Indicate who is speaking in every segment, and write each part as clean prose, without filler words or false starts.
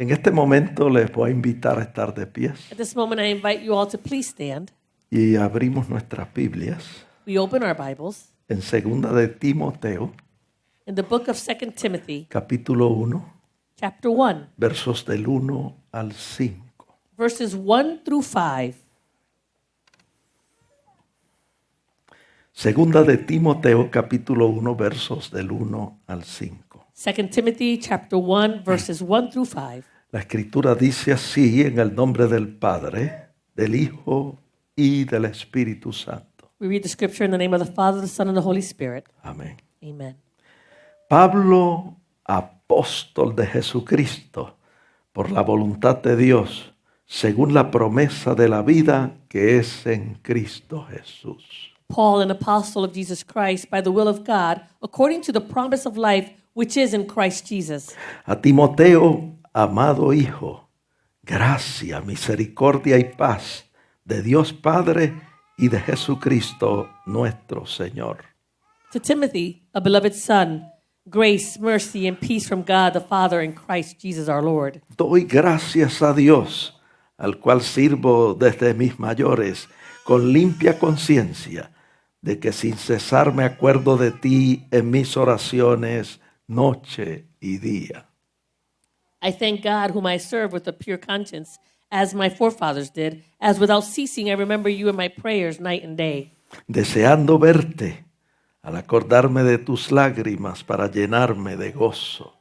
Speaker 1: En este momento les voy a invitar a estar de pies
Speaker 2: At this moment, I invite you all to please stand.
Speaker 1: y abrimos nuestras Biblias
Speaker 2: We open our Bibles
Speaker 1: en Segunda de Timoteo,
Speaker 2: in the book of 2 Timothy,
Speaker 1: capítulo 1,
Speaker 2: chapter 1,
Speaker 1: versos del 1 al 5.
Speaker 2: verses 1 through 5.
Speaker 1: Segunda de Timoteo, capítulo 1, versos del 1 al 5.
Speaker 2: 2 Timothy, chapter 1, verses 1 through 5.
Speaker 1: La escritura dice así en el nombre del Padre, del Hijo y del Espíritu Santo.
Speaker 2: We read the scripture in the name of the Father, the Son, and the Holy Spirit.
Speaker 1: Amén.
Speaker 2: Amen.
Speaker 1: Pablo, apóstol de Jesucristo, por la voluntad de Dios, según la promesa de la vida que es en Cristo Jesús.
Speaker 2: Paul, an apostle of Jesus Christ, by the will of God, according to the promise of life which is in Christ Jesus.
Speaker 1: A Timoteo, amado hijo, gracia, misericordia y paz de Dios Padre y de Jesucristo nuestro Señor.
Speaker 2: To Timothy, a beloved son, grace, mercy, and peace from God the Father and Christ Jesus our Lord.
Speaker 1: Doy gracias a Dios, al cual sirvo desde mis mayores, con limpia conciencia, de que sin cesar me acuerdo de ti en mis oraciones noche y día.
Speaker 2: I thank God whom I serve with a pure conscience, as my forefathers did, as without ceasing I remember you in my prayers night and day,
Speaker 1: Deseando verte, al acordarme de tus lágrimas para llenarme de gozo.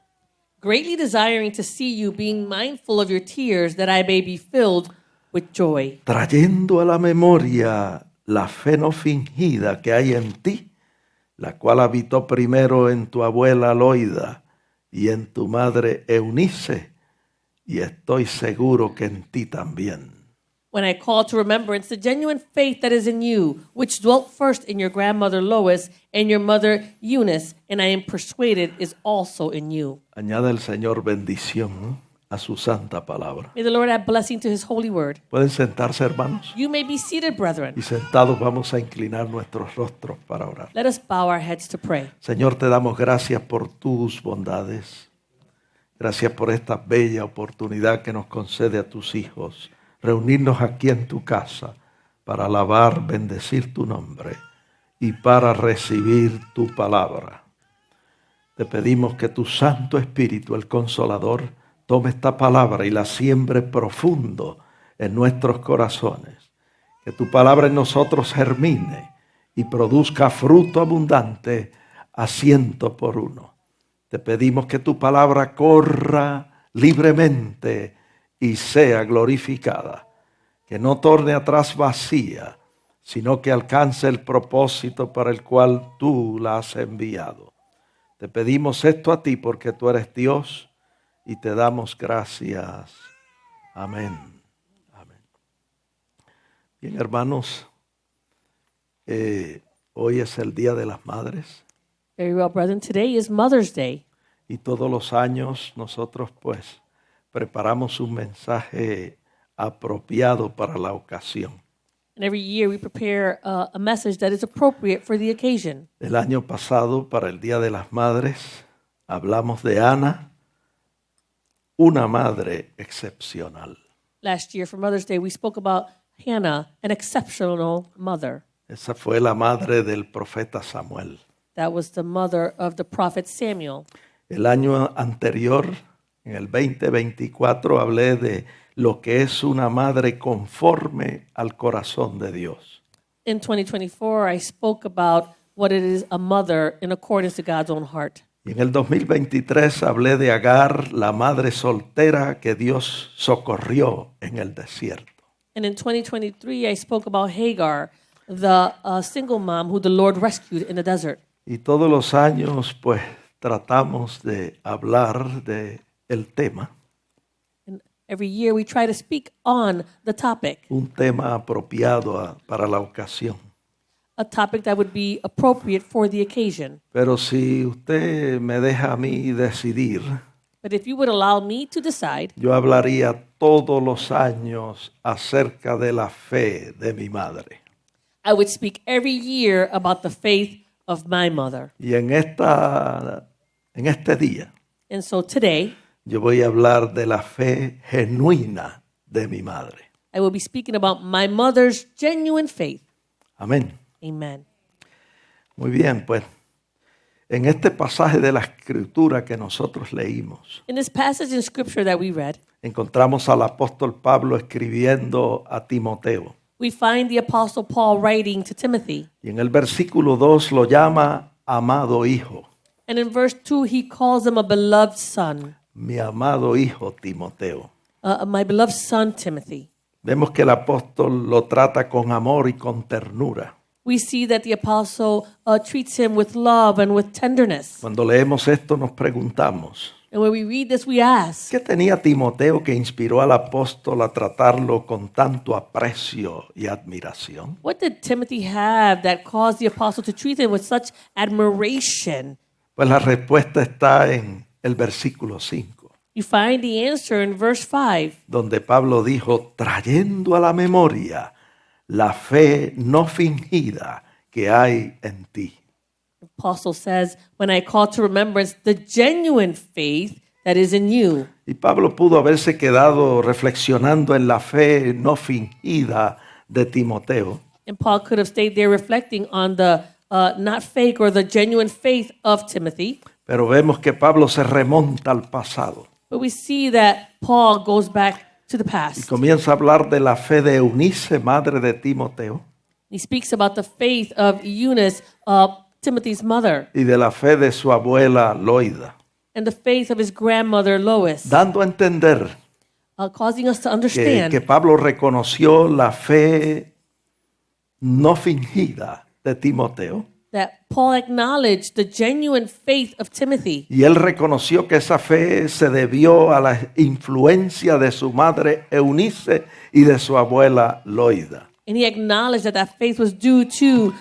Speaker 2: greatly desiring to see you, being mindful of your tears, that I may be filled with joy.
Speaker 1: Trayendo a la memoria la fe no fingida que hay en ti, la cual habitó primero en tu abuela Loida y en tu madre Eunice, y estoy seguro que en ti también.
Speaker 2: When I call to remembrance the genuine faith that is in you, which dwelt first in your grandmother Lois and your mother Eunice, and I am persuaded is also in you.
Speaker 1: Añade el Señor bendición a su santa palabra.
Speaker 2: May the Lord add blessing to his holy word.
Speaker 1: Pueden sentarse, hermanos,
Speaker 2: You may be seated, brethren.
Speaker 1: y sentados vamos a inclinar nuestros rostros para orar.
Speaker 2: Let us bow our heads to pray.
Speaker 1: Señor, te damos gracias por tus bondades. Gracias por esta bella oportunidad que nos concede a tus hijos. Reunirnos aquí en tu casa para alabar, bendecir tu nombre y para recibir tu palabra. Te pedimos que tu Santo Espíritu, el Consolador, tome esta palabra y la siembre profundo en nuestros corazones. Que tu palabra en nosotros germine y produzca fruto abundante a 100 por 1. Te pedimos que tu palabra corra libremente y sea glorificada. Que no torne atrás vacía, sino que alcance el propósito para el cual tú la has enviado. Te pedimos esto a ti porque tú eres Dios y te damos gracias. Amén. Amén. Bien, hermanos, hoy es el Día de las Madres
Speaker 2: Very well, brethren. Today is Mother's Day.
Speaker 1: y todos los años nosotros pues preparamos un mensaje apropiado para la ocasión.
Speaker 2: And every year we prepare a message that is appropriate for the occasion.
Speaker 1: El año pasado, para el Día de las Madres, hablamos de Ana, una madre excepcional.
Speaker 2: Last year for Mother's Day, we spoke about Hannah, an exceptional mother.
Speaker 1: Esa fue la madre del profeta Samuel.
Speaker 2: That was the mother of the prophet Samuel.
Speaker 1: El año anterior, en el 2024, hablé de lo que es una madre conforme al corazón de Dios.
Speaker 2: In 2024, I spoke about what it is a mother in accordance to God's own heart.
Speaker 1: Y en el 2023 hablé de Agar, la madre soltera que Dios socorrió en el desierto.
Speaker 2: And in 2023, I spoke about Hagar, the single mom who the Lord rescued in the desert.
Speaker 1: Y todos los años, pues, tratamos de hablar de el tema,
Speaker 2: And every year we try to speak on the topic,
Speaker 1: un tema apropiado para la ocasión.
Speaker 2: a topic that would be appropriate for the occasion.
Speaker 1: Pero si usted me deja a mí decidir,
Speaker 2: But if you would allow me to decide,
Speaker 1: yo hablaría todos los años acerca de la fe de mi madre.
Speaker 2: I would speak every year about the faith of my mother.
Speaker 1: Y en este día
Speaker 2: And so today,
Speaker 1: Yo voy a hablar de la fe genuina de mi madre.
Speaker 2: I will be speaking about my mother's genuine faith.
Speaker 1: Amén.
Speaker 2: Amen.
Speaker 1: Muy bien, pues en este pasaje de la escritura que nosotros leímos,
Speaker 2: In this passage in scripture that we read,
Speaker 1: encontramos al apóstol Pablo escribiendo a Timoteo.
Speaker 2: we find the apostle Paul writing to Timothy.
Speaker 1: Y en el versículo 2 lo llama amado hijo,
Speaker 2: And in verse 2, he calls him a beloved son,
Speaker 1: mi amado hijo Timoteo.
Speaker 2: my beloved son, Timothy.
Speaker 1: Vemos que el apóstol lo trata con amor y con ternura.
Speaker 2: We see that the apostle treats him with love and with tenderness.
Speaker 1: Cuando leemos esto nos preguntamos,
Speaker 2: And when we read this, we ask,
Speaker 1: ¿qué tenía Timoteo que inspiró al apóstol a tratarlo con tanto aprecio y admiración?
Speaker 2: what did Timothy have that caused the apostle to treat him with such admiration?
Speaker 1: Pues la respuesta está en el versículo 5,
Speaker 2: You find the answer in verse 5,
Speaker 1: donde Pablo dijo, trayendo a la memoria la fe no fingida que hay en ti.
Speaker 2: the apostle says, when I call to remembrance the genuine faith that is in you.
Speaker 1: Y Pablo pudo haberse quedado reflexionando en la fe no fingida de Timoteo,
Speaker 2: And Paul could have stayed there reflecting on the not fake or the genuine faith of Timothy.
Speaker 1: pero vemos que Pablo se remonta al pasado
Speaker 2: But we see that Paul goes back to the
Speaker 1: y
Speaker 2: past.
Speaker 1: comienza a hablar de la fe de Eunice, madre de Timoteo,
Speaker 2: He speaks about the faith of Eunice, Timothy's mother,
Speaker 1: y de la fe de su abuela Loida,
Speaker 2: and the faith of his grandmother Lois,
Speaker 1: dando a entender
Speaker 2: causing us to
Speaker 1: que
Speaker 2: understand
Speaker 1: Pablo reconoció la fe no fingida de Timoteo
Speaker 2: that Paul acknowledged the genuine faith of Timothy.
Speaker 1: y él reconoció que esa fe se debió a la influencia de su madre Eunice y de su abuela Loida.
Speaker 2: And he acknowledged that that faith was due to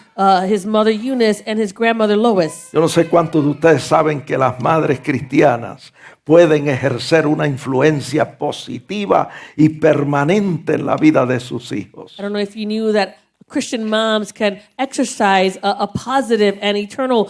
Speaker 2: his mother Eunice and his grandmother Lois.
Speaker 1: Yo no sé cuántos de ustedes saben que las madres cristianas pueden ejercer una influencia positiva y permanente en la vida de sus hijos.
Speaker 2: I don't know if you knew that Christian moms can exercise a positive and eternal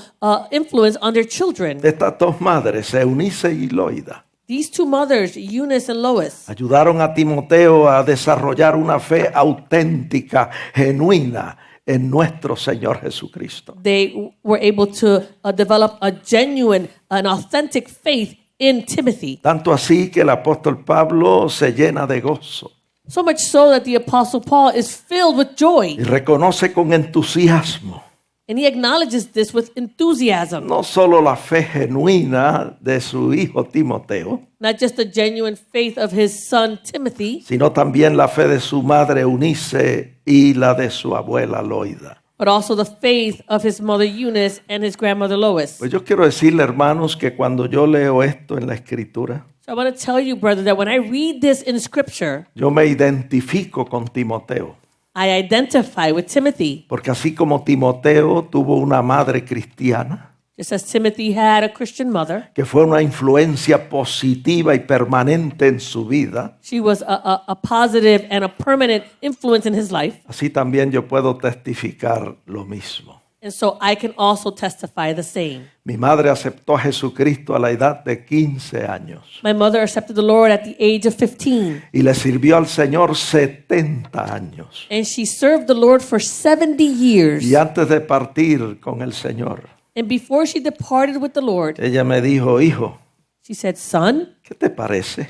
Speaker 2: influence on their children.
Speaker 1: De estas dos madres, Eunice y Loida,
Speaker 2: These two mothers, Eunice and Lois,
Speaker 1: ayudaron a Timoteo a desarrollar una fe auténtica, genuina en nuestro Señor Jesucristo.
Speaker 2: they were able to develop a genuine and authentic faith in Timothy.
Speaker 1: Tanto así que el apóstol Pablo se llena de gozo
Speaker 2: So much so that the Apostle Paul is filled with joy.
Speaker 1: y reconoce con entusiasmo
Speaker 2: And he acknowledges this with enthusiasm.
Speaker 1: no solo la fe genuina de su hijo Timoteo,
Speaker 2: Not just the genuine faith of his son Timothy,
Speaker 1: sino también la fe de su madre Eunice y la de su abuela Loida.
Speaker 2: but also the faith of his mother Eunice and his grandmother Lois.
Speaker 1: Pues yo quiero decirle, hermanos, que cuando yo leo esto en la Escritura,
Speaker 2: So I want to tell you, brother, that when I read this in Scripture,
Speaker 1: yo me identifico con Timoteo.
Speaker 2: I identify with Timothy.
Speaker 1: Porque así como Timoteo tuvo una madre cristiana,
Speaker 2: Just as Timothy had a Christian mother,
Speaker 1: que fue una influencia positiva y permanente en su vida,
Speaker 2: she was a positive and a permanent influence in his life.
Speaker 1: así también yo puedo testificar lo mismo.
Speaker 2: And so I can also testify the same.
Speaker 1: Mi madre aceptó a Jesucristo a la edad de 15 años
Speaker 2: My mother accepted the Lord at the age of 15,
Speaker 1: y le sirvió al Señor 70 años.
Speaker 2: and she served the Lord for 70 years.
Speaker 1: Y antes de partir con el Señor,
Speaker 2: And before she departed with the Lord,
Speaker 1: ella me dijo, hijo,
Speaker 2: she said, "Son,
Speaker 1: ¿qué te parece?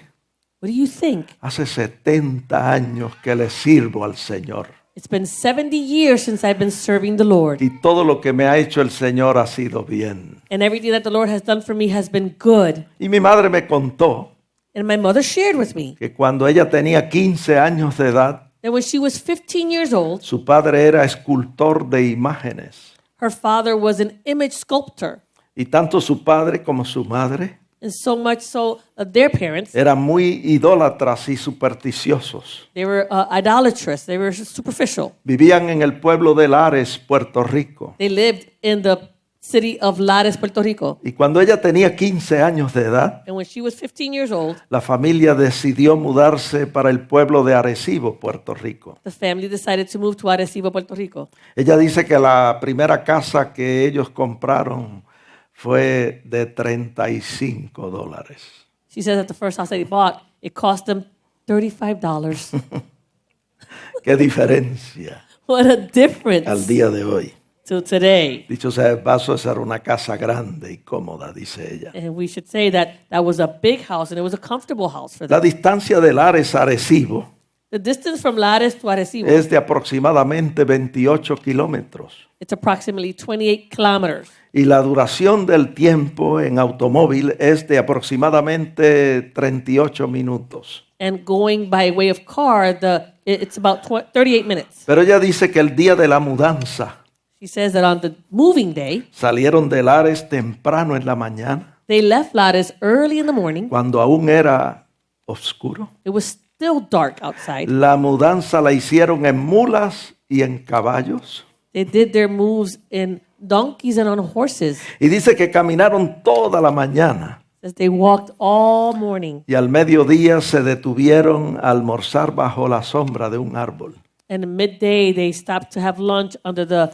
Speaker 2: what do you think?
Speaker 1: Hace 70 años que le sirvo al Señor.
Speaker 2: It's been 70 years since I've been serving the Lord,
Speaker 1: Y todo lo que me ha hecho el Señor ha sido bien.
Speaker 2: and everything that the Lord has done for me has been good."
Speaker 1: Y mi madre me contó
Speaker 2: And my mother shared with me
Speaker 1: que cuando ella tenía 15 años de edad,
Speaker 2: that when she was 15 years old,
Speaker 1: su padre era escultor de imágenes.
Speaker 2: her father was an image sculptor.
Speaker 1: Y tanto su padre como su madre
Speaker 2: And so much so, their parents,
Speaker 1: eran muy idólatras y supersticiosos.
Speaker 2: they were idolatrous. They were superficial.
Speaker 1: Vivían en el pueblo de Lares, Puerto Rico.
Speaker 2: They lived in the city of Lares, Puerto Rico.
Speaker 1: Y cuando ella tenía 15 años de edad,
Speaker 2: And when she was 15 years old,
Speaker 1: la familia decidió mudarse para el pueblo de Arecibo, Puerto Rico.
Speaker 2: the family decided to move to Arecibo, Puerto Rico.
Speaker 1: Ella dice que la primera casa que ellos compraron fue de $35.
Speaker 2: She says that the first house that they bought, it cost them $35.
Speaker 1: Qué diferencia
Speaker 2: What a difference
Speaker 1: al día de hoy.
Speaker 2: to today.
Speaker 1: Dicho sea de paso, esa era una casa grande y cómoda, dice ella.
Speaker 2: And we should say that that was a big house and it was a comfortable house for
Speaker 1: La
Speaker 2: them.
Speaker 1: distancia del Lares a Arecibo
Speaker 2: The distance from Lares to Arecibo,
Speaker 1: es de aproximadamente 28 kilómetros.
Speaker 2: it's approximately 28 kilometers.
Speaker 1: Y la duración del tiempo en automóvil es de aproximadamente 38 minutos.
Speaker 2: And going by way of car, it's about 38 minutes.
Speaker 1: Pero ella dice que el día de la mudanza
Speaker 2: She says that on the moving day,
Speaker 1: salieron de Lares temprano en la mañana,
Speaker 2: they left Lares early in the morning.
Speaker 1: cuando aún era oscuro.
Speaker 2: It was still dark outside.
Speaker 1: La mudanza la hicieron en mulas y en caballos.
Speaker 2: They did their moves in donkeys and on horses.
Speaker 1: Y dice que caminaron toda la mañana
Speaker 2: As they walked all morning.
Speaker 1: y al mediodía se detuvieron a almorzar bajo la sombra de un árbol.
Speaker 2: And at midday, they stopped to have lunch under the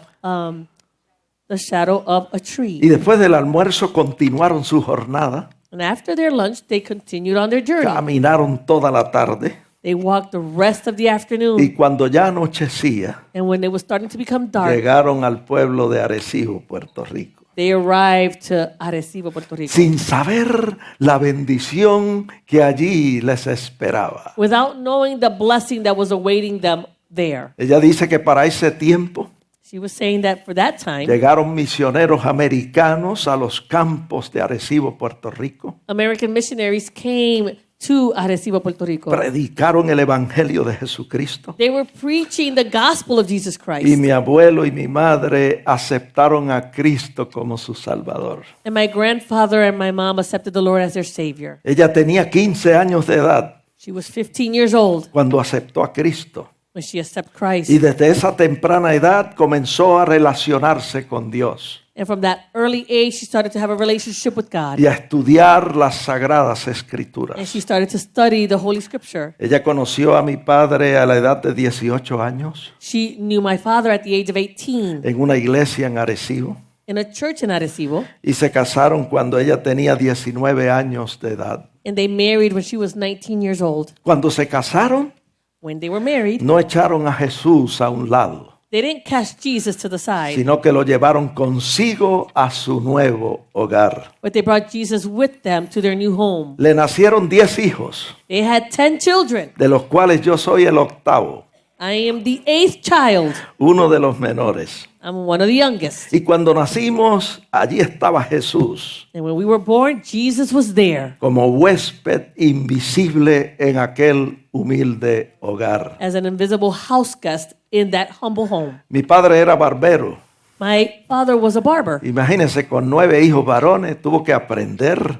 Speaker 2: shadow of a
Speaker 1: Y
Speaker 2: tree.
Speaker 1: después del almuerzo continuaron su jornada,
Speaker 2: And after their lunch, they continued on their journey.
Speaker 1: caminaron toda la tarde
Speaker 2: They walked the rest of the afternoon.
Speaker 1: y cuando ya anochecía,
Speaker 2: And when it was starting to become dark,
Speaker 1: llegaron al pueblo de Arecibo, Puerto Rico,
Speaker 2: they arrived to Arecibo, Puerto Rico.
Speaker 1: sin saber la bendición que allí les esperaba.
Speaker 2: Without knowing the blessing that was awaiting them there.
Speaker 1: Ella dice que para ese tiempo
Speaker 2: She was saying that for that time,
Speaker 1: llegaron misioneros americanos a los campos de Arecibo, Puerto Rico.
Speaker 2: American missionaries came to Arecibo, Puerto Rico.
Speaker 1: Predicaron el evangelio de Jesucristo.
Speaker 2: They were preaching the gospel of Jesus
Speaker 1: Y
Speaker 2: Christ.
Speaker 1: mi abuelo y mi madre aceptaron a Cristo como su Salvador.
Speaker 2: And my grandfather and my mom accepted the Lord as their Savior.
Speaker 1: Ella tenía 15 años de edad
Speaker 2: She was 15 years old
Speaker 1: cuando aceptó a Cristo.
Speaker 2: when she accepted Christ.
Speaker 1: Y desde esa temprana edad comenzó a relacionarse con Dios
Speaker 2: And from that early age, she started to have a relationship with God.
Speaker 1: y a estudiar las sagradas
Speaker 2: And
Speaker 1: escrituras.
Speaker 2: she started to study the Holy Scripture.
Speaker 1: Ella conoció a mi padre a la edad de 18 años
Speaker 2: She knew my father at the age of 18
Speaker 1: en una iglesia en Arecibo
Speaker 2: in a church in Arecibo.
Speaker 1: y se casaron cuando ella tenía 19 años de edad.
Speaker 2: And they married when she was 19 years old.
Speaker 1: Cuando se casaron,
Speaker 2: When they were married,
Speaker 1: no echaron a Jesús a un lado,
Speaker 2: they didn't cast Jesus to the side,
Speaker 1: sino que lo llevaron consigo a su nuevo hogar.
Speaker 2: but they brought Jesus with them to their new home.
Speaker 1: Le nacieron 10 hijos,
Speaker 2: They had 10 children.
Speaker 1: de los cuales yo soy el octavo,
Speaker 2: I am the 8th child.
Speaker 1: uno de los menores.
Speaker 2: I'm one of the youngest.
Speaker 1: Y cuando nacimos, allí estaba Jesús,
Speaker 2: And when we were born, Jesus was there
Speaker 1: como huésped invisible en aquel humilde hogar.
Speaker 2: as an invisible house guest in that humble home.
Speaker 1: Mi padre era barbero.
Speaker 2: My father was a barber.
Speaker 1: Imagínense, con 9 hijos varones, tuvo que aprender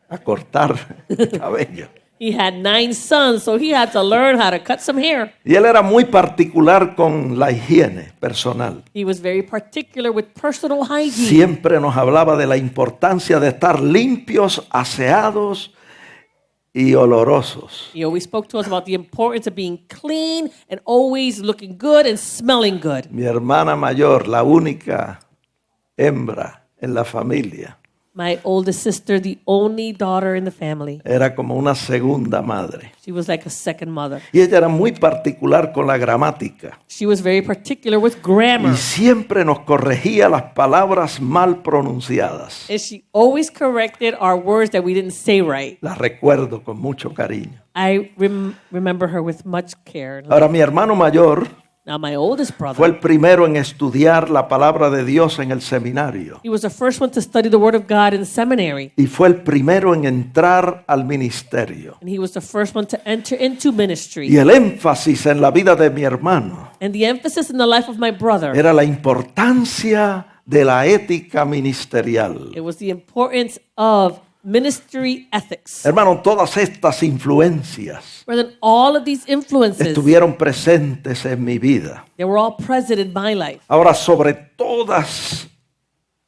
Speaker 1: a cortar cabello.
Speaker 2: He had 9 sons, so he had to learn how to cut some hair.
Speaker 1: Y él era muy particular con la higiene personal.
Speaker 2: He was very particular with personal hygiene.
Speaker 1: Siempre nos hablaba de la importancia de estar limpios, aseados y olorosos.
Speaker 2: He always spoke to us about the importance of being clean and always looking good and smelling good.
Speaker 1: Mi hermana mayor, la única hembra en la familia,
Speaker 2: My oldest sister, the only daughter in the family.
Speaker 1: era como una segunda madre.
Speaker 2: She was like a second mother.
Speaker 1: Y ella era muy particular con la gramática.
Speaker 2: She was very particular with grammar.
Speaker 1: Y siempre nos corregía las palabras mal pronunciadas.
Speaker 2: And she always corrected our words that we didn't say right.
Speaker 1: La recuerdo con mucho cariño.
Speaker 2: I remember her with much care.
Speaker 1: Ahora, mi hermano mayor
Speaker 2: Now, my oldest
Speaker 1: fue
Speaker 2: brother,
Speaker 1: el primero en estudiar la palabra de Dios en el seminario.
Speaker 2: he was the first one to study the Word of God in seminary.
Speaker 1: Y fue el primero en entrar al ministerio.
Speaker 2: And he was the first one to enter into ministry.
Speaker 1: Y el énfasis en la vida de mi hermano
Speaker 2: And the emphasis in the life of my brother,
Speaker 1: era la importancia de la ética ministerial.
Speaker 2: it was the importance of ministry ethics.
Speaker 1: Hermano, todas estas influencias
Speaker 2: Rather than all of these influences,
Speaker 1: estuvieron presentes en mi vida.
Speaker 2: they were all present in my life.
Speaker 1: Ahora, sobre todas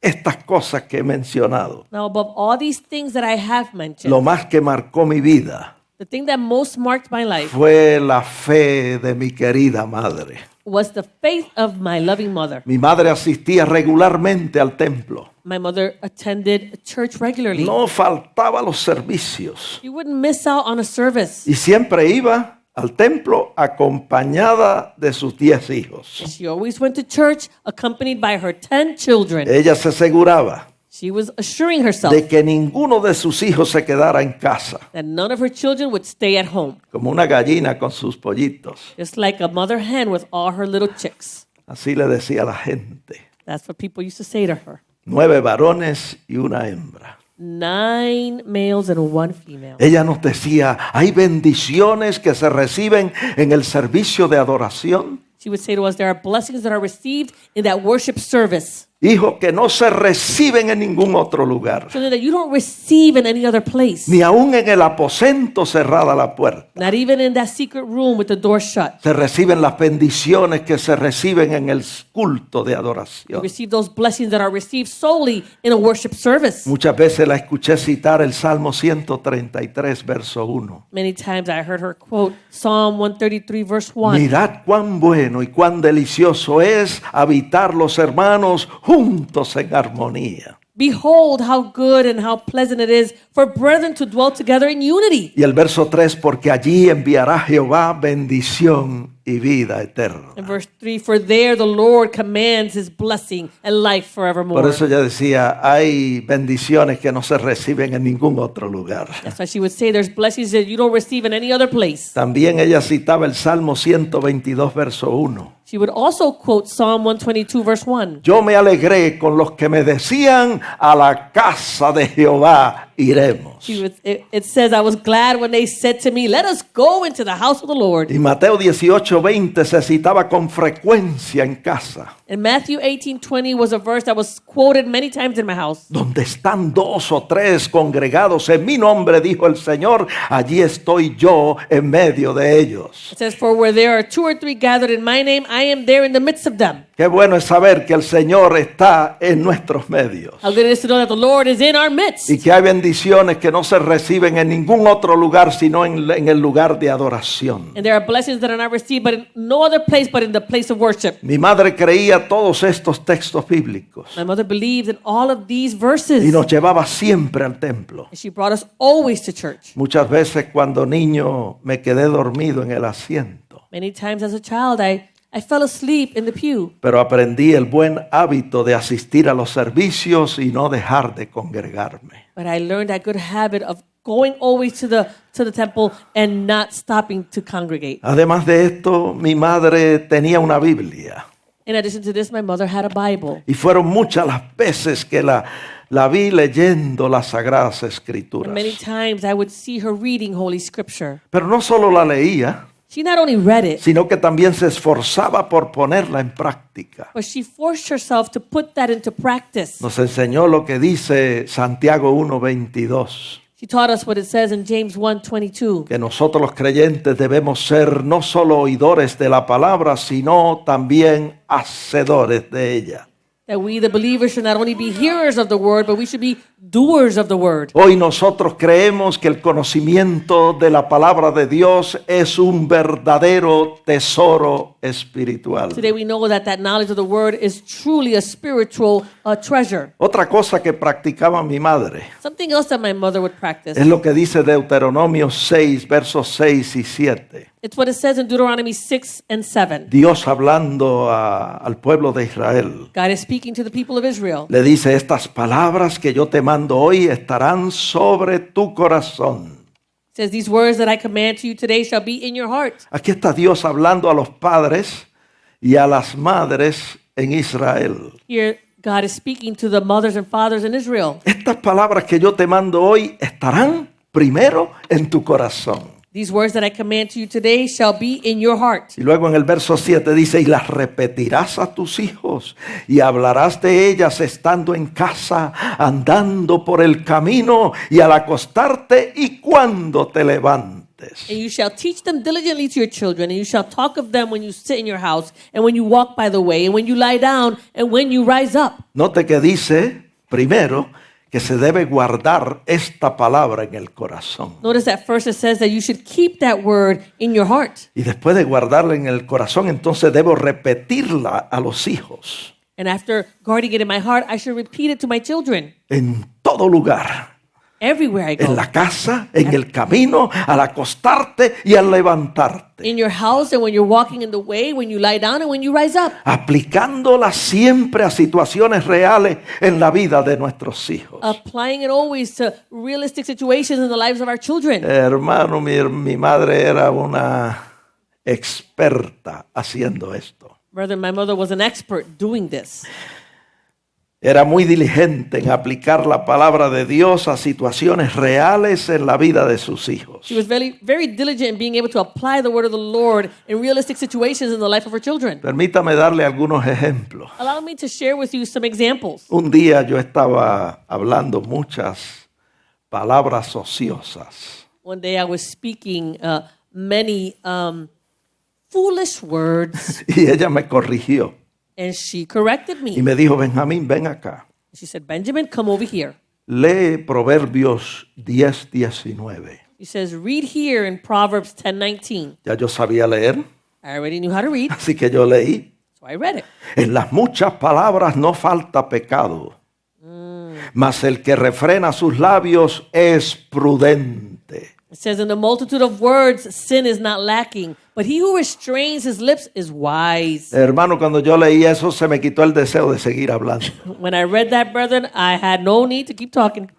Speaker 1: estas cosas que he mencionado,
Speaker 2: Now, above all these things that I have mentioned,
Speaker 1: lo más que marcó mi vida
Speaker 2: the thing that most marked my life
Speaker 1: fue la fe de mi querida madre.
Speaker 2: was the faith of my loving mother.
Speaker 1: Mi madre asistía regularmente al templo.
Speaker 2: My mother attended church regularly.
Speaker 1: No faltaba los servicios.
Speaker 2: She wouldn't miss out on a service.
Speaker 1: Y siempre iba al templo acompañada de sus 10 hijos.
Speaker 2: She always went to church accompanied by her 10 children.
Speaker 1: Ella se aseguraba
Speaker 2: She was assuring herself
Speaker 1: de que ninguno de sus hijos se quedara en casa,
Speaker 2: that none of her children would stay at home,
Speaker 1: como una gallina con sus pollitos.
Speaker 2: just like a mother hen with all her little chicks.
Speaker 1: Así le decía a la gente.
Speaker 2: That's what people used to say to her.
Speaker 1: 9 varones y una hembra.
Speaker 2: 9 males and 1 female.
Speaker 1: Ella nos decía, hay bendiciones que se reciben en el servicio de adoración.
Speaker 2: She would say to us, there are blessings that are received in that worship service,
Speaker 1: Hijos que no se reciben en ningún otro lugar.
Speaker 2: something that you don't receive in any other place,
Speaker 1: Ni aún en el aposento cerrada la puerta.
Speaker 2: not even in that secret room with the door shut.
Speaker 1: Se reciben las bendiciones que se reciben en el culto de
Speaker 2: You
Speaker 1: adoración.
Speaker 2: receive those blessings that are received solely in a worship service.
Speaker 1: Muchas veces la escuché citar el Salmo 133, verso 1.
Speaker 2: Many times I heard her quote Psalm 133, verse 1.
Speaker 1: Mirad cuán bueno y cuán delicioso es habitar los hermanos juntos en armonía.
Speaker 2: Behold, how good and how pleasant it is for brethren to dwell together in unity.
Speaker 1: Y el verso 3, porque allí enviará Jehová bendición y vida eterna.
Speaker 2: In verse 3, for there the Lord commands his blessing and life forevermore.
Speaker 1: Por eso ella decía, hay bendiciones que no se reciben en ningún otro lugar.
Speaker 2: That's why she would say there's blessings that you don't receive in any other place.
Speaker 1: También ella citaba el Salmo 122, verso 1.
Speaker 2: She would also quote Psalm 122, verse 1.
Speaker 1: Yo me alegré con los que me decían, a la casa de Jehová iremos.
Speaker 2: It says, I was glad when they said to me, let us go into the house of the Lord.
Speaker 1: Y Mateo 18:20 se citaba con frecuencia en casa.
Speaker 2: And Matthew 18:20 was a verse that was quoted many times in my house.
Speaker 1: Donde están 2 o 3 congregados en mi nombre, dijo el Señor, allí estoy yo en medio de ellos.
Speaker 2: It says, for where there are 2 or 3 gathered in my name, I am there in the midst of them.
Speaker 1: Qué bueno es saber que el Señor está en nuestros medios.
Speaker 2: How good it is to know that the Lord is in our midst.
Speaker 1: Y que hay bendiciones que no se reciben en ningún otro lugar, sino en el lugar de adoración.
Speaker 2: And there are blessings that are not received but in no other place but in the place of worship.
Speaker 1: Mi madre creía todos estos textos bíblicos
Speaker 2: My mother believed in all of these verses.
Speaker 1: y nos llevaba siempre al templo.
Speaker 2: And she brought us always to church.
Speaker 1: Muchas veces cuando niño me quedé dormido en el asiento,
Speaker 2: Many times as a child, I fell asleep in the pew.
Speaker 1: pero aprendí el buen hábito de asistir a los servicios y no dejar de congregarme.
Speaker 2: But I learned that good habit of going always to the temple and not stopping to congregate.
Speaker 1: Además de esto, mi madre tenía una Biblia
Speaker 2: In addition to this, my mother had a Bible.
Speaker 1: y fueron muchas las veces que la vi leyendo las Sagradas Escrituras.
Speaker 2: And many times I would see her reading Holy Scripture.
Speaker 1: Pero no solo la leía,
Speaker 2: She not only read it,
Speaker 1: sino que también se esforzaba por ponerla en práctica.
Speaker 2: but she forced herself to put that into practice.
Speaker 1: Nos enseñó lo que dice Santiago 1:22,
Speaker 2: She taught us what it says in James 1:22.
Speaker 1: que nosotros los creyentes debemos ser no solo oidores de la palabra, sino también hacedores de ella.
Speaker 2: That we, the believers, should not only be hearers of the word, but we should be doers of the word.
Speaker 1: Hoy nosotros creemos que el conocimiento de la palabra de Dios es un verdadero tesoro espiritual.
Speaker 2: Today we know that knowledge of the word is truly a spiritual treasure.
Speaker 1: Otra cosa que practicaba mi madre
Speaker 2: Something else that my mother would practice.
Speaker 1: es lo que dice Deuteronomio 6, versos 6 y 7.
Speaker 2: It's what it says in Deuteronomy 6 and 7.
Speaker 1: Dios hablando al pueblo de Israel.
Speaker 2: God is speaking to the people of Israel.
Speaker 1: Le dice, estas palabras que yo te mando hoy estarán sobre tu corazón.
Speaker 2: It says, these words that I command to you today shall be in your heart.
Speaker 1: Aquí está Dios hablando a los padres y a las madres en Israel.
Speaker 2: Here, God is speaking to the mothers and fathers in Israel.
Speaker 1: Estas palabras que yo te mando hoy estarán primero en tu corazón.
Speaker 2: These words that I command to you today shall be in your heart.
Speaker 1: Y luego en el verso 7 dice, y las repetirás a tus hijos y hablarás de ellas estando en casa, andando por el camino y al acostarte y cuando te levantes.
Speaker 2: And you shall teach them diligently to your children, and you shall talk of them when you sit in your house, and when you walk by the way, and when you lie down, and when you rise up.
Speaker 1: Note que dice, primero, que se debe guardar esta palabra en el corazón.
Speaker 2: Notice that first it says that you should keep that word in your heart.
Speaker 1: Y después de guardarla en el corazón, entonces debo repetirla a los hijos
Speaker 2: And after guarding it in my heart, I should repeat it to my children
Speaker 1: en todo lugar.
Speaker 2: everywhere I
Speaker 1: En
Speaker 2: go.
Speaker 1: la casa, en el camino, al acostarte y al levantarte.
Speaker 2: In your house and when you're walking in the way, when you lie down and when you rise up.
Speaker 1: Aplicándola siempre a situaciones reales en la vida de nuestros hijos.
Speaker 2: Applying it always to realistic situations in the lives of our children.
Speaker 1: Hermano, mi madre era una experta haciendo esto.
Speaker 2: Brother, my mother was an expert doing this.
Speaker 1: Era muy diligente en aplicar la palabra de Dios a situaciones reales en la vida de sus hijos.
Speaker 2: She was very, very diligent in being able to apply the word of the Lord in realistic situations in the life of her children.
Speaker 1: Permítame darle algunos ejemplos.
Speaker 2: Allow me to share with you some examples.
Speaker 1: Un día yo estaba hablando muchas palabras ociosas.
Speaker 2: One day I was speaking many foolish words,
Speaker 1: Y ella me corrigió
Speaker 2: and she corrected
Speaker 1: y
Speaker 2: me.
Speaker 1: me dijo, Benjamín, ven acá.
Speaker 2: She said, Benjamin, come over here.
Speaker 1: Lee Proverbios 10:19.
Speaker 2: She says, read here in Proverbs 10:19.
Speaker 1: Ya yo sabía leer,
Speaker 2: I already knew how to read,
Speaker 1: así que yo leí.
Speaker 2: so I read it.
Speaker 1: En las muchas palabras no falta pecado, mas el que refrena sus labios es prudente.
Speaker 2: It says, in the multitude of words, sin is not lacking, but he who restrains his lips is wise.
Speaker 1: Hermano, cuando yo leí eso se me quitó el deseo de seguir hablando.
Speaker 2: When I read that, brethren, I had no need to keep talking.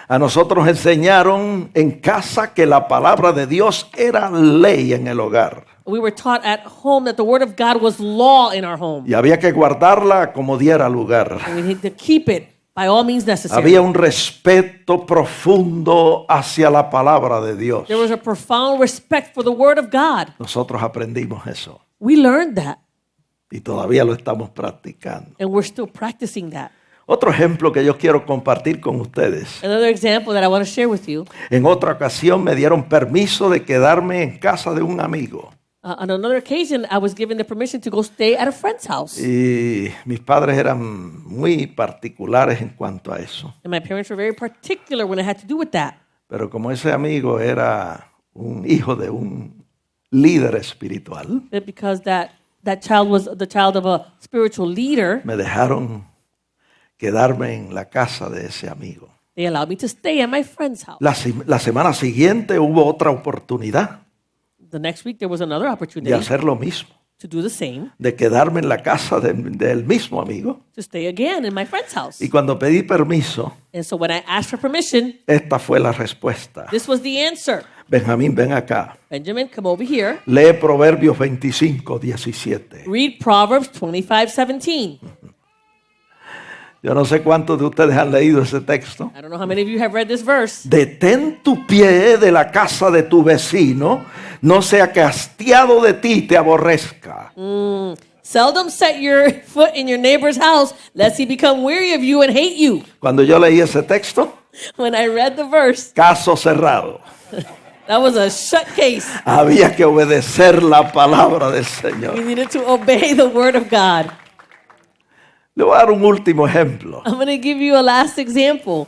Speaker 1: A nosotros enseñaron en casa que la palabra de Dios era ley en el hogar
Speaker 2: We were taught at home that the word of God was law in our home.
Speaker 1: y había que guardarla como diera lugar.
Speaker 2: And we need to keep it by all means necessary.
Speaker 1: Había un respeto profundo hacia la palabra de Dios.
Speaker 2: There was a profound respect for the word of God.
Speaker 1: Nosotros aprendimos eso
Speaker 2: We learned that,
Speaker 1: y todavía lo estamos practicando.
Speaker 2: and we're still practicing that.
Speaker 1: Otro ejemplo que yo quiero compartir con ustedes.
Speaker 2: Another example that I want to share with you.
Speaker 1: En otra ocasión me dieron permiso de quedarme en casa de un amigo.
Speaker 2: On another occasion, I was given the permission to go stay at a friend's house.
Speaker 1: Y mis padres eran muy particulares en cuanto a eso.
Speaker 2: And my parents were very particular when it had to do with that.
Speaker 1: Pero como ese amigo era un hijo de un líder espiritual,
Speaker 2: That because that child was the child of a spiritual leader,
Speaker 1: me dejaron quedarme en la casa de ese amigo.
Speaker 2: they allowed me to stay at my friend's house.
Speaker 1: La semana siguiente hubo otra oportunidad
Speaker 2: The next week, there was another
Speaker 1: de
Speaker 2: opportunity
Speaker 1: hacer lo mismo,
Speaker 2: to do the same,
Speaker 1: de quedarme en la casa del mismo amigo.
Speaker 2: to stay again in my friend's house.
Speaker 1: Y cuando pedí permiso,
Speaker 2: And so when I asked for permission,
Speaker 1: esta fue la respuesta.
Speaker 2: this was the answer.
Speaker 1: Benjamín, ven acá.
Speaker 2: Benjamin, come over here.
Speaker 1: Lee Proverbios 25:17.
Speaker 2: Read Proverbs 25:17.
Speaker 1: Yo no sé cuántos de ustedes han leído ese texto.
Speaker 2: I don't know how many of you have read this verse.
Speaker 1: Detén tu pie de la casa de tu vecino, no sea que hastiado de ti te aborrezca.
Speaker 2: Seldom set your foot in your neighbor's house, lest he become weary of you and hate you.
Speaker 1: Cuando yo leí ese texto,
Speaker 2: When I read the verse,
Speaker 1: caso cerrado.
Speaker 2: that was a shut case.
Speaker 1: Había que obedecer la palabra del Señor.
Speaker 2: We needed to obey the word of God.
Speaker 1: Le voy a dar un último ejemplo.
Speaker 2: I'm going to give you a last example.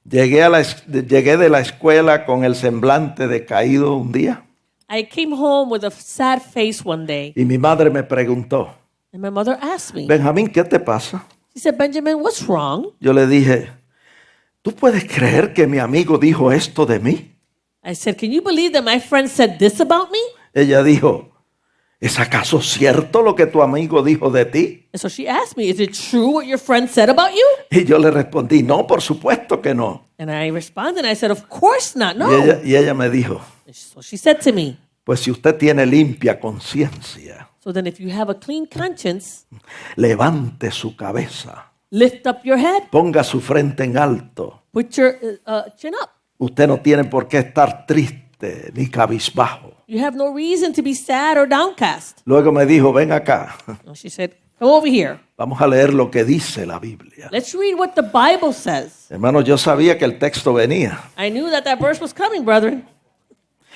Speaker 1: Llegué de la escuela con el semblante decaído un día
Speaker 2: I came home with a sad face one day,
Speaker 1: y mi madre me preguntó,
Speaker 2: and my mother asked me,
Speaker 1: Benjamín, ¿qué te pasa?
Speaker 2: she said, Benjamin, what's wrong?
Speaker 1: Yo le dije, ¿tú puedes creer que mi amigo dijo esto de mí?
Speaker 2: I said, can you believe that my friend said this about me?
Speaker 1: Ella dijo, ¿es acaso cierto lo que tu amigo dijo de ti?
Speaker 2: And so she asked me, is it true what your friend said about you?
Speaker 1: Y yo le respondí, no, por supuesto que no.
Speaker 2: And I responded, I said, of course not, no.
Speaker 1: Y ella me dijo,
Speaker 2: So she said to me,
Speaker 1: pues si usted tiene limpia conciencia,
Speaker 2: so then if you have a clean conscience,
Speaker 1: levante su cabeza,
Speaker 2: lift up your head,
Speaker 1: ponga su frente en alto.
Speaker 2: put your chin up.
Speaker 1: Usted no tiene por qué estar triste ni cabizbajo.
Speaker 2: You have no reason to be sad or downcast.
Speaker 1: Luego me dijo, ven acá,
Speaker 2: And she said, come over here.
Speaker 1: vamos a leer lo que dice la Biblia.
Speaker 2: Let's read what the Bible says.
Speaker 1: Hermanos, yo sabía que el texto venía.
Speaker 2: I knew that verse was coming, brethren.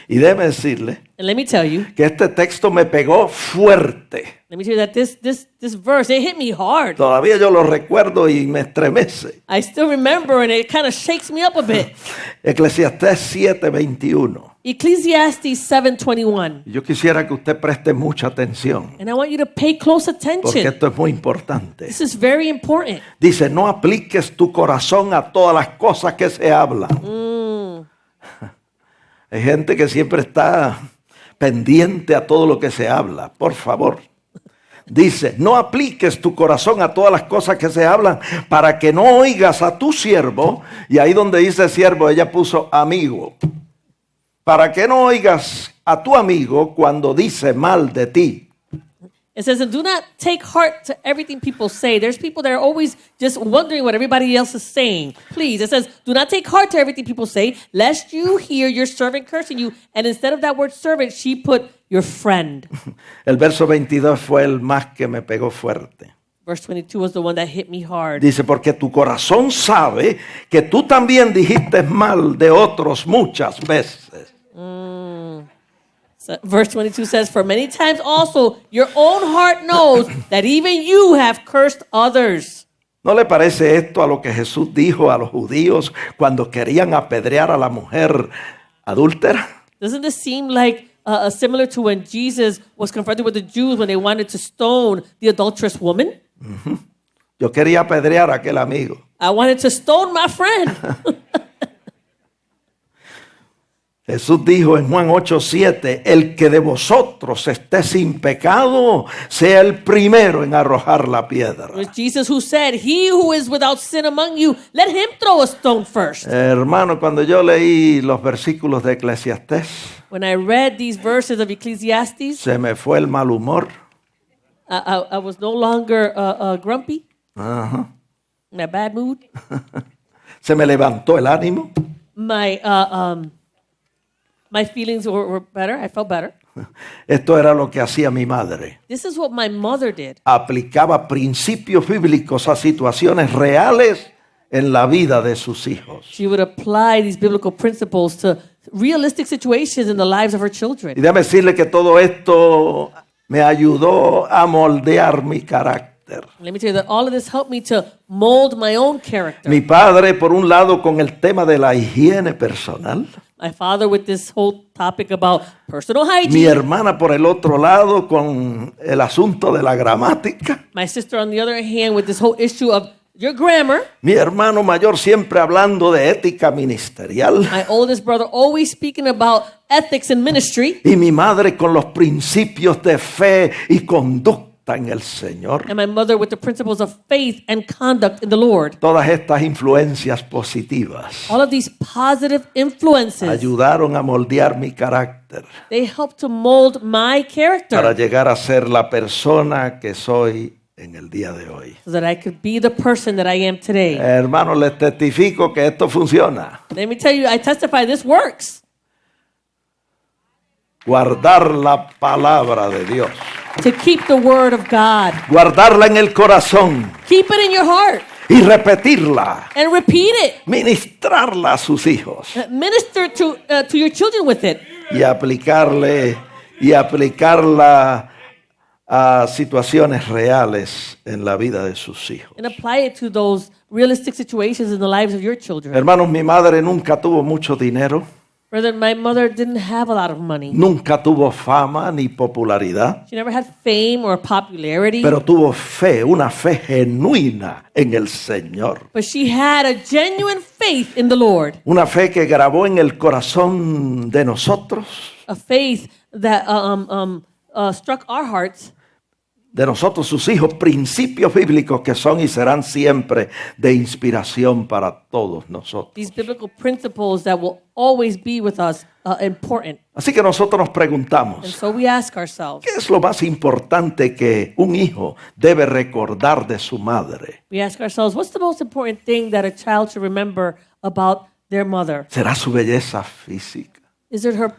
Speaker 1: Y déjeme decirle
Speaker 2: And let me tell you,
Speaker 1: que este texto me pegó fuerte.
Speaker 2: let me tell you that this verse, it hit me hard.
Speaker 1: Todavía yo lo recuerdo y me estremece.
Speaker 2: I still remember, and it kind of shakes me up a bit.
Speaker 1: Eclesiastés 7:21.
Speaker 2: Ecclesiastes 7:21.
Speaker 1: Yo quisiera que usted preste mucha atención,
Speaker 2: And I want you to pay close
Speaker 1: porque
Speaker 2: attention.
Speaker 1: esto es muy importante.
Speaker 2: This is very important.
Speaker 1: Dice, no apliques tu corazón a todas las cosas que se hablan. Hay gente que siempre está pendiente a todo lo que se habla. Por favor. Dice, no apliques tu corazón a todas las cosas que se hablan para que no oigas a tu siervo. Y ahí donde dice siervo, ella puso amigo. Para que no oigas a tu amigo cuando dice mal de ti.
Speaker 2: It says, and do not take heart to everything people say. There's people that are always just wondering what everybody else is saying. Please, it says, do not take heart to everything people say, lest you hear your servant cursing you. And instead of that word servant, she put your friend.
Speaker 1: El verso 22 fue el más que me pegó fuerte.
Speaker 2: Verse 22 was the one that hit me hard.
Speaker 1: Dice, porque tu corazón sabe que tú también dijiste mal de otros muchas veces.
Speaker 2: So, verse 22 says, for many times also your own heart knows that even you have cursed others.
Speaker 1: ¿No le parece esto a lo que Jesús dijo a los judíos cuando querían apedrear a la mujer adúltera?
Speaker 2: Doesn't this seem like similar to when Jesus was confronted with the Jews when they wanted to stone the adulterous woman?
Speaker 1: Yo quería apedrear a aquel amigo.
Speaker 2: I wanted to stone my friend.
Speaker 1: Jesús dijo en Juan 8:7, el que de vosotros esté sin pecado, sea el primero en arrojar la piedra.
Speaker 2: It was Jesus who said, he who is without sin among you, let him throw a stone first.
Speaker 1: Hermano, cuando yo leí los versículos de Eclesiastés,
Speaker 2: When I read these verses of Ecclesiastes,
Speaker 1: se me fue el mal humor.
Speaker 2: I was no longer grumpy,
Speaker 1: Ajá.
Speaker 2: in a bad mood.
Speaker 1: Se me levantó el ánimo.
Speaker 2: My feelings were better. I felt better.
Speaker 1: Esto era lo que hacía mi madre.
Speaker 2: This is what my mother did.
Speaker 1: Aplicaba principios bíblicos a situaciones reales en la vida de sus hijos.
Speaker 2: She would apply these biblical principles to realistic situations in the lives of her
Speaker 1: Y
Speaker 2: children.
Speaker 1: déjame decirle que todo esto me ayudó a moldear mi carácter.
Speaker 2: Let me tell you that all of this helped me to mold my own character.
Speaker 1: Mi padre, por un lado, con el tema de la higiene personal.
Speaker 2: My father with this whole topic about personal
Speaker 1: Mi
Speaker 2: hygiene.
Speaker 1: hermana, por el otro lado, con el asunto de la gramática.
Speaker 2: My sister, on the other hand, with this whole issue of your grammar.
Speaker 1: Mi hermano mayor siempre hablando de ética ministerial.
Speaker 2: My oldest brother always speaking about ethics in ministry.
Speaker 1: Y mi madre con los principios de fe y conducta en el Señor.
Speaker 2: And my mother with the principles of faith and conduct in the Lord.
Speaker 1: Todas estas influencias positivas
Speaker 2: All of these positive influences,
Speaker 1: ayudaron a moldear mi carácter
Speaker 2: they help to mold my
Speaker 1: para
Speaker 2: character
Speaker 1: llegar a ser la persona que soy en el día de hoy.
Speaker 2: so that I could be the person that I am today.
Speaker 1: Hermanos, les testifico que esto funciona.
Speaker 2: Let me tell you, I testify this works.
Speaker 1: Guardar la palabra de Dios.
Speaker 2: To keep the word of God.
Speaker 1: Guardarla en el corazón
Speaker 2: Keep it in your heart
Speaker 1: y repetirla.
Speaker 2: and repeat it.
Speaker 1: Ministrarla a sus hijos
Speaker 2: Minister to your children with it.
Speaker 1: y aplicarla a situaciones reales en la vida de sus hijos.
Speaker 2: And apply it to those realistic situations in the lives of your children.
Speaker 1: Hermanos, mi madre nunca tuvo mucho dinero,
Speaker 2: Brother, my mother didn't have a lot of money.
Speaker 1: nunca tuvo fama ni popularidad,
Speaker 2: She never had fame or popularity.
Speaker 1: pero tuvo fe, una fe genuina en el Señor.
Speaker 2: But she had a genuine faith in the Lord.
Speaker 1: Una fe que grabó en el corazón de nosotros,
Speaker 2: A faith that struck our hearts.
Speaker 1: de nosotros sus hijos, principios bíblicos que son y serán siempre de inspiración para todos nosotros.
Speaker 2: These biblical principles that will always be with us important.
Speaker 1: Así que nosotros nos
Speaker 2: And
Speaker 1: preguntamos,
Speaker 2: so we ask ourselves,
Speaker 1: ¿qué es lo más importante que un hijo debe recordar de su madre?
Speaker 2: what's the most important thing that a child should remember about their mother?
Speaker 1: ¿Será su belleza física?
Speaker 2: Is it her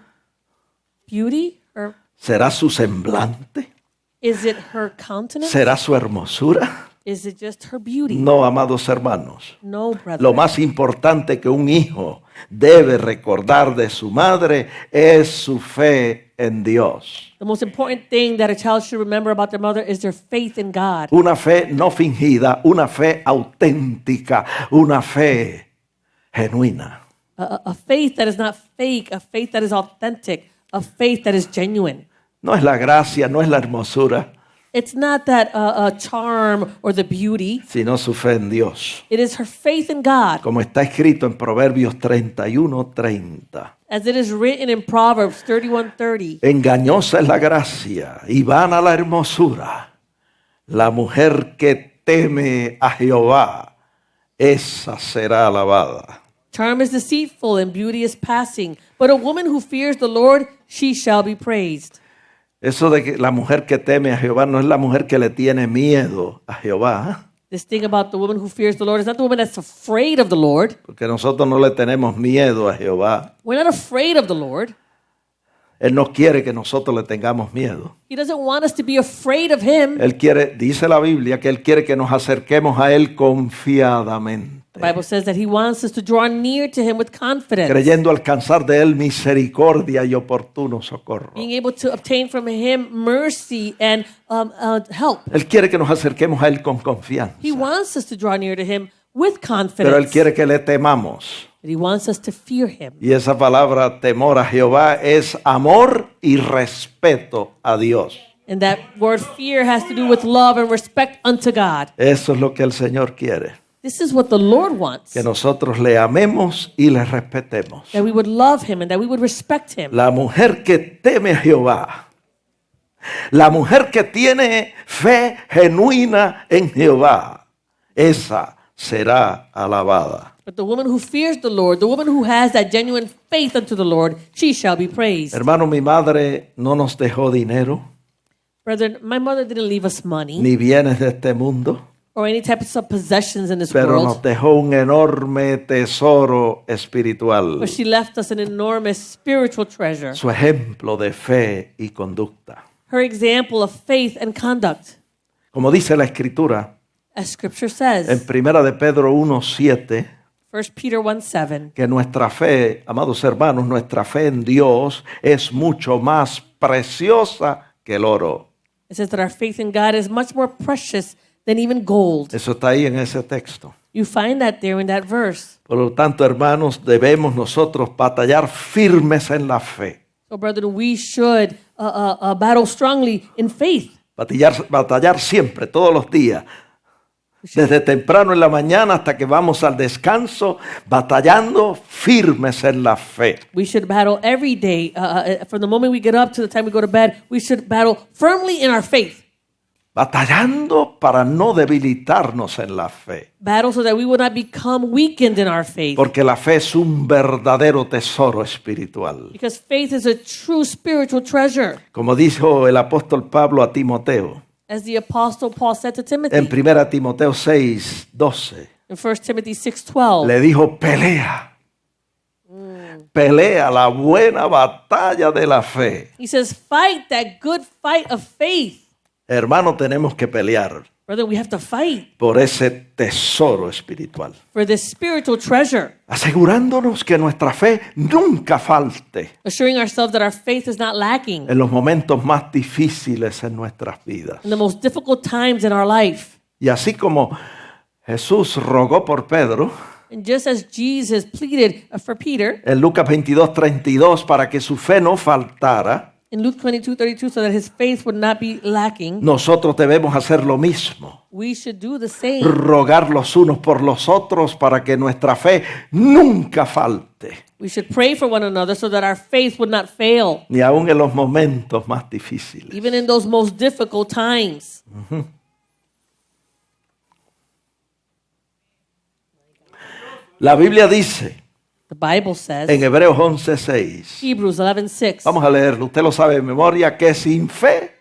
Speaker 2: beauty? Or
Speaker 1: ¿Será su semblante?
Speaker 2: is it her countenance?
Speaker 1: ¿Será su hermosura?
Speaker 2: Is it just her beauty?
Speaker 1: No, amados hermanos.
Speaker 2: No, brother.
Speaker 1: Lo más importante que un hijo debe recordar de su madre es su fe en Dios.
Speaker 2: The most important thing that a child should remember about their mother is their faith in God.
Speaker 1: Una fe no fingida, una fe auténtica, una fe genuina.
Speaker 2: A faith that is not fake, a faith that is authentic, a faith that is genuine.
Speaker 1: No es la gracia, no es la hermosura,
Speaker 2: It's not that charm or the beauty.
Speaker 1: sino su fe en Dios.
Speaker 2: It is her faith in God.
Speaker 1: Como está escrito en Proverbios 31:30.
Speaker 2: As it is written in Proverbs 31:30.
Speaker 1: Engañosa es la gracia y vana la hermosura. La mujer que teme a Jehová, esa será alabada.
Speaker 2: Charm is deceitful and beauty is passing, but a woman who fears the Lord, she shall be praised.
Speaker 1: Eso de que la mujer que teme a Jehová no es la mujer que le tiene miedo a Jehová,
Speaker 2: This thing about the woman who fears the Lord is not the woman that's afraid of the Lord.
Speaker 1: porque nosotros no le tenemos miedo a Jehová.
Speaker 2: We're not afraid of the Lord.
Speaker 1: Él no quiere que nosotros le tengamos miedo.
Speaker 2: He doesn't want us to be afraid of him.
Speaker 1: Él quiere, dice la Biblia, que Él quiere que nos acerquemos a Él confiadamente,
Speaker 2: The Bible says that he wants us to draw near to him with confidence,
Speaker 1: creyendo alcanzar de Él misericordia y oportuno socorro.
Speaker 2: being able to obtain from him mercy and help.
Speaker 1: Él quiere que nos acerquemos a Él con confianza,
Speaker 2: He wants us to draw near to him with
Speaker 1: pero Él
Speaker 2: confidence.
Speaker 1: quiere que le temamos.
Speaker 2: But he wants us to fear him.
Speaker 1: Y esa palabra temor a Jehová es amor y respeto a Dios.
Speaker 2: And that word fear has to do with love and respect unto God.
Speaker 1: Eso es lo que el Señor quiere,
Speaker 2: This is what the Lord wants.
Speaker 1: que nosotros le amemos y le respetemos.
Speaker 2: That we would love him and that we would respect him.
Speaker 1: La mujer que teme a Jehová, la mujer que tiene fe genuina en Jehová, esa será alabada.
Speaker 2: But the woman who fears the Lord, the woman who has that genuine faith unto the Lord, she shall be praised.
Speaker 1: Hermano, mi madre no nos dejó dinero
Speaker 2: Brethren, my mother didn't leave us money
Speaker 1: ni bienes de este mundo,
Speaker 2: or any types of possessions in this
Speaker 1: pero nos
Speaker 2: world,
Speaker 1: dejó un enorme tesoro espiritual,
Speaker 2: but she left us an enormous spiritual treasure.
Speaker 1: su ejemplo de fe y conducta.
Speaker 2: Her example of faith and conduct.
Speaker 1: Como dice la Escritura
Speaker 2: As scripture
Speaker 1: en
Speaker 2: says,
Speaker 1: 1 de Pedro 1:7,
Speaker 2: 1 Peter 1:7,
Speaker 1: que nuestra fe, amados hermanos, nuestra fe en Dios es mucho más preciosa que el oro.
Speaker 2: it says that our faith in God is much more precious than even gold.
Speaker 1: Eso está ahí en ese texto.
Speaker 2: You find that there in that verse.
Speaker 1: Por lo tanto, hermanos, debemos nosotros batallar firmes en la fe.
Speaker 2: So, brethren, we should battle strongly in faith.
Speaker 1: Batallar siempre, todos los días. Desde temprano en la mañana hasta que vamos al descanso, batallando firmes en la fe.
Speaker 2: We should battle every day. From the moment we get up to the time we go to bed, we should battle firmly in our faith.
Speaker 1: Batallando para no debilitarnos en la fe.
Speaker 2: Battle so that we will not become weakened in our faith.
Speaker 1: Porque la fe es un verdadero tesoro espiritual.
Speaker 2: Because faith is a true spiritual treasure.
Speaker 1: Como dijo el apóstol Pablo a Timoteo,
Speaker 2: As the apostle Paul said to Timothy
Speaker 1: en 1 Timoteo 6:12,
Speaker 2: in 1 Timothy 6:12,
Speaker 1: le dijo, pelea. Pelea la buena batalla de la fe.
Speaker 2: he says, fight that good fight of faith.
Speaker 1: Hermano, tenemos que pelear
Speaker 2: Brother, we have to fight
Speaker 1: por ese tesoro espiritual,
Speaker 2: for this spiritual treasure,
Speaker 1: asegurándonos que nuestra fe nunca falte
Speaker 2: assuring ourselves that our faith is not lacking
Speaker 1: en los momentos más difíciles en nuestras vidas.
Speaker 2: in the most difficult times in our life.
Speaker 1: Y así como Jesús rogó por Pedro
Speaker 2: And just as Jesus pleaded for Peter
Speaker 1: en Lucas 22:32 para que su fe no faltara,
Speaker 2: in Luke 22:32, so that his faith would not be lacking,
Speaker 1: nosotros debemos hacer lo mismo.
Speaker 2: we should do the same.
Speaker 1: Rogar los unos por los otros para que nuestra fe nunca falte,
Speaker 2: We should pray for one another so that our faith would not fail,
Speaker 1: ni aun en los momentos más difíciles.
Speaker 2: even in those most difficult times.
Speaker 1: La Biblia dice
Speaker 2: The Bible says,
Speaker 1: en Hebreos 11:6,
Speaker 2: Hebrews 11:6,
Speaker 1: vamos a leerlo, usted lo sabe de memoria, que sin fe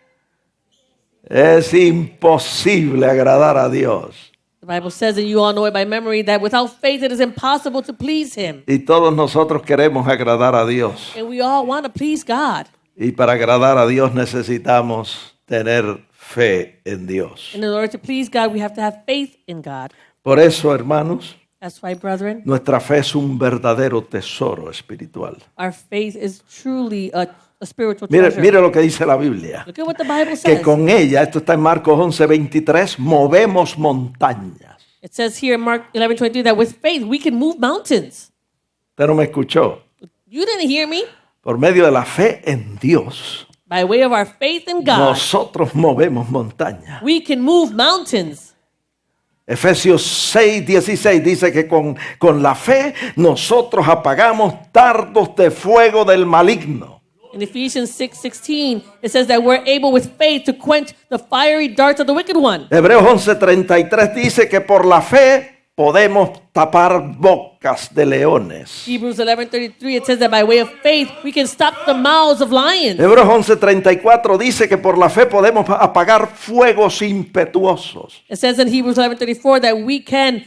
Speaker 1: es imposible agradar a Dios.
Speaker 2: the Bible says, and you all know it by memory, that without faith it is impossible to please him.
Speaker 1: Y todos nosotros queremos agradar a Dios.
Speaker 2: And we all want to please God.
Speaker 1: Y para agradar a Dios necesitamos tener fe en Dios.
Speaker 2: And in order to please God, we have to have faith in God.
Speaker 1: Por eso, hermanos,
Speaker 2: That's why, brethren,
Speaker 1: nuestra fe es un verdadero tesoro espiritual.
Speaker 2: our faith is truly a spiritual
Speaker 1: Mire,
Speaker 2: treasure.
Speaker 1: mire lo que dice la Biblia.
Speaker 2: Look at what the Bible
Speaker 1: Que
Speaker 2: says.
Speaker 1: con ella, esto está en Marcos 11:23, movemos montañas.
Speaker 2: It says here in Mark 11:23 that with faith we can move mountains.
Speaker 1: Usted no me escuchó.
Speaker 2: You didn't hear me?
Speaker 1: Por medio de la fe en Dios,
Speaker 2: By way of our faith in God,
Speaker 1: nosotros movemos montañas.
Speaker 2: we can move mountains.
Speaker 1: Efesios 6:16 dice que con la fe nosotros apagamos dardos de fuego del maligno.
Speaker 2: In Ephesians 6:16, it says that we're able with faith to quench the fiery darts of the wicked one.
Speaker 1: Hebreos 11:33 dice que por la fe podemos tapar bocas de leones.
Speaker 2: Hebrews 11:33, it says that by way of faith we can stop the mouths of lions.
Speaker 1: Hebreos 11:34 dice que por la fe podemos apagar fuegos impetuosos.
Speaker 2: It says in Hebrews 11:34 that we can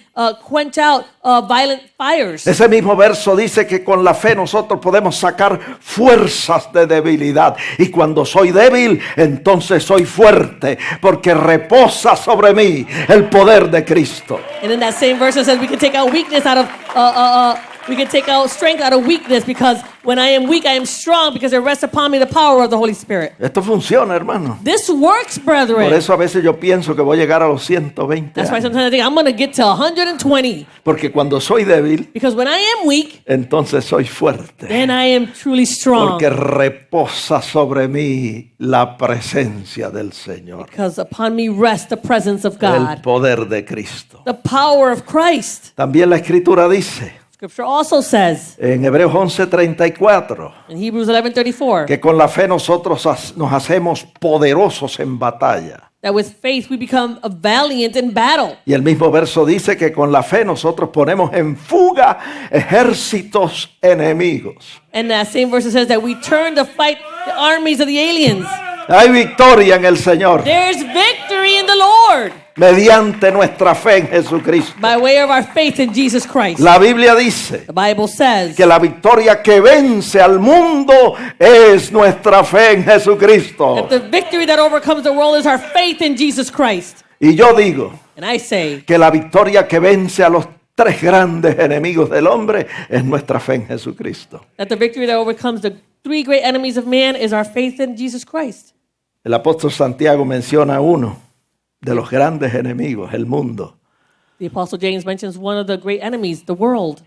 Speaker 2: quench out violent fires.
Speaker 1: Ese mismo verso dice que con la fe nosotros podemos sacar fuerzas de debilidad. Y cuando soy débil, entonces soy fuerte, porque reposa sobre mí el poder de Cristo.
Speaker 2: And in that same verse it says we can take out weakness out of we can take out strength out of weakness, because when I am weak I am strong, because it rests upon me the power of the Holy Spirit.
Speaker 1: Esto funciona, hermano.
Speaker 2: This works, brethren.
Speaker 1: Por eso a veces yo pienso que voy a llegar a los 120
Speaker 2: That's why
Speaker 1: años.
Speaker 2: sometimes I think I'm going to get to 120,
Speaker 1: Porque cuando soy débil,
Speaker 2: because when I am weak,
Speaker 1: entonces soy fuerte.
Speaker 2: then I am truly strong,
Speaker 1: Porque reposa sobre mí la presencia del Señor.
Speaker 2: because upon me rests the presence of
Speaker 1: El
Speaker 2: God,
Speaker 1: poder de Cristo.
Speaker 2: the power of Christ.
Speaker 1: También la Escritura dice
Speaker 2: Scripture also says
Speaker 1: en Hebreos 11:34
Speaker 2: in Hebrews 11:34
Speaker 1: que con la fe nosotros nos hacemos poderosos en batalla.
Speaker 2: that with faith we become a valiant in battle.
Speaker 1: Y el mismo verso dice que con la fe nosotros ponemos en fuga ejércitos enemigos.
Speaker 2: And that same verse says that we turn to fight the armies of the aliens.
Speaker 1: Hay victoria en el Señor
Speaker 2: There's victory in the Lord
Speaker 1: mediante nuestra fe en Jesucristo.
Speaker 2: by way of our faith in Jesus Christ.
Speaker 1: La Biblia dice
Speaker 2: The Bible says
Speaker 1: que la victoria que vence al mundo es nuestra fe en Jesucristo.
Speaker 2: that the victory that overcomes the world is our faith in Jesus Christ.
Speaker 1: Y yo digo
Speaker 2: And I say
Speaker 1: que la victoria que vence a los tres grandes enemigos del hombre es nuestra fe en Jesucristo.
Speaker 2: that the victory that overcomes the three great enemies of man is our faith in Jesus Christ.
Speaker 1: El apóstol Santiago menciona uno de los grandes enemigos, el mundo.
Speaker 2: The Apostle James mentions one of the great enemies, the world.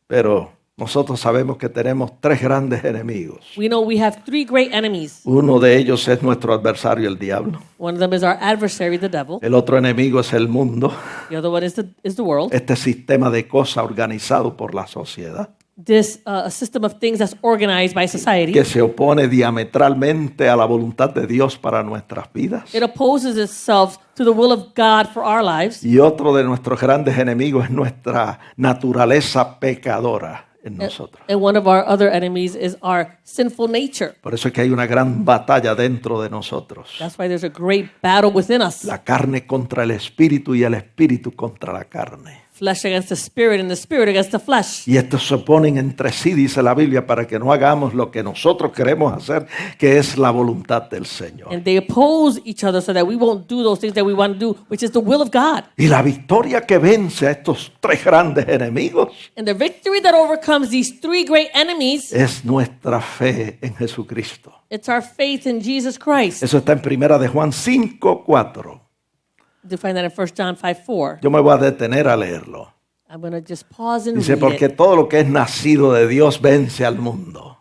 Speaker 1: Pero nosotros sabemos que tenemos tres grandes enemigos.
Speaker 2: We know we have three great enemies.
Speaker 1: Uno de ellos es nuestro adversario, el diablo.
Speaker 2: One of them is our adversary, the devil.
Speaker 1: El otro enemigo es el mundo,
Speaker 2: The other one is the world.
Speaker 1: este sistema de cosas organizado por la sociedad,
Speaker 2: This a system of things that's organized by society.
Speaker 1: que se opone diametralmente a la voluntad de Dios para nuestras vidas.
Speaker 2: It opposes itself to the will of God for our lives.
Speaker 1: Y otro de nuestros grandes enemigos es nuestra naturaleza pecadora en nosotros.
Speaker 2: And one of our other enemies is our sinful nature.
Speaker 1: Por eso es que hay una gran batalla dentro de nosotros.
Speaker 2: That's why there's a great battle within us.
Speaker 1: La carne contra el espíritu y el espíritu contra la carne.
Speaker 2: Flesh against the spirit and the spirit against the flesh.
Speaker 1: Y estos se oponen entre sí, dice la Biblia, para que no hagamos lo que nosotros queremos hacer, que es la voluntad del Señor.
Speaker 2: And they oppose each other so that we won't do those things that we want to do, which is the will of God.
Speaker 1: Y la victoria que vence a estos tres grandes enemigos
Speaker 2: And the victory that overcomes these three great enemies,
Speaker 1: es nuestra fe en Jesucristo.
Speaker 2: it's our faith in Jesus Christ.
Speaker 1: Eso está en Primera de Juan 5:4.
Speaker 2: You find that in 1 John 5:4.
Speaker 1: Yo me voy a detener a leerlo.
Speaker 2: I'm going to just pause and
Speaker 1: Dice,
Speaker 2: read
Speaker 1: porque
Speaker 2: it.
Speaker 1: todo lo que es nacido de Dios vence al mundo.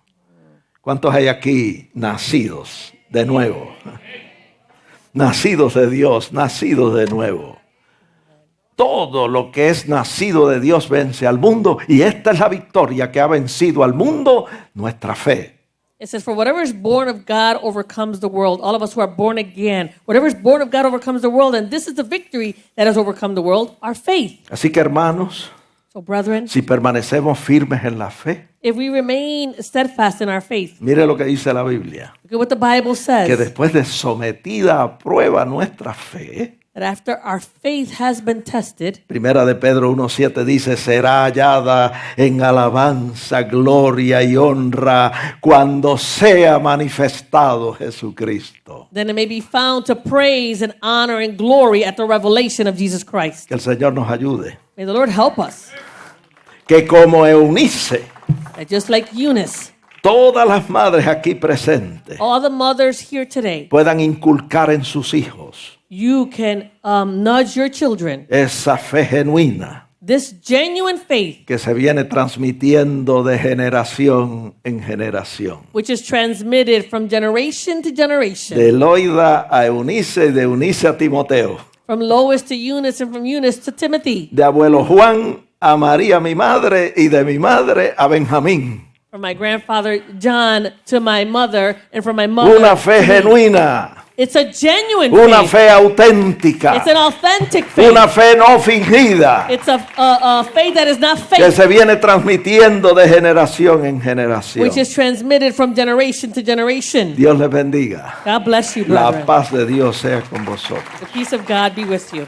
Speaker 1: ¿Cuántos hay aquí nacidos de nuevo? Nacidos de Dios, nacidos de nuevo. Todo lo que es nacido de Dios vence al mundo, y esta es la victoria que ha vencido al mundo, nuestra fe.
Speaker 2: It says, for whatever is born of God overcomes the world. All of us who are born again, whatever is born of God overcomes the world. And this is the victory that has overcome the world, our faith.
Speaker 1: Así que, hermanos,
Speaker 2: So, brethren,
Speaker 1: si permanecemos firmes en la fe,
Speaker 2: if we remain steadfast in our faith,
Speaker 1: mire lo que dice la Biblia,
Speaker 2: look at what the Bible
Speaker 1: que
Speaker 2: says.
Speaker 1: después de sometida a prueba nuestra fe,
Speaker 2: that after our faith has been tested,
Speaker 1: Primera de Pedro 1:7 dice, será hallada en alabanza, gloria y honra cuando sea manifestado Jesucristo.
Speaker 2: then it may be found to praise and honor and glory at the revelation of Jesus Christ.
Speaker 1: Que el Señor nos ayude.
Speaker 2: May the Lord help us.
Speaker 1: Que como Eunice,
Speaker 2: That just like Eunice,
Speaker 1: todas las madres aquí presentes
Speaker 2: all the mothers here today,
Speaker 1: puedan inculcar en sus hijos
Speaker 2: you can nudge your children.
Speaker 1: esa fe genuina
Speaker 2: This genuine faith,
Speaker 1: que se viene transmitiendo de generación en generación.
Speaker 2: which is transmitted from generation to generation,
Speaker 1: De Loida a Eunice y de Eunice a Timoteo.
Speaker 2: from Lois to Eunice and from Eunice to Timothy,
Speaker 1: De abuelo Juan a María mi madre y de mi madre a Benjamín.
Speaker 2: from my grandfather John to my mother, and from my mother.
Speaker 1: Una fe
Speaker 2: to me.
Speaker 1: genuina,
Speaker 2: It's a genuine
Speaker 1: una
Speaker 2: faith.
Speaker 1: fe auténtica,
Speaker 2: It's an authentic faith.
Speaker 1: una fe no fingida
Speaker 2: It's a faith that is not
Speaker 1: que
Speaker 2: fake,
Speaker 1: se viene transmitiendo de generación en generación.
Speaker 2: which is transmitted from generation to generation.
Speaker 1: Dios les bendiga.
Speaker 2: God bless you,
Speaker 1: La
Speaker 2: brethren.
Speaker 1: paz de Dios sea con vosotros.
Speaker 2: The peace of God be with you.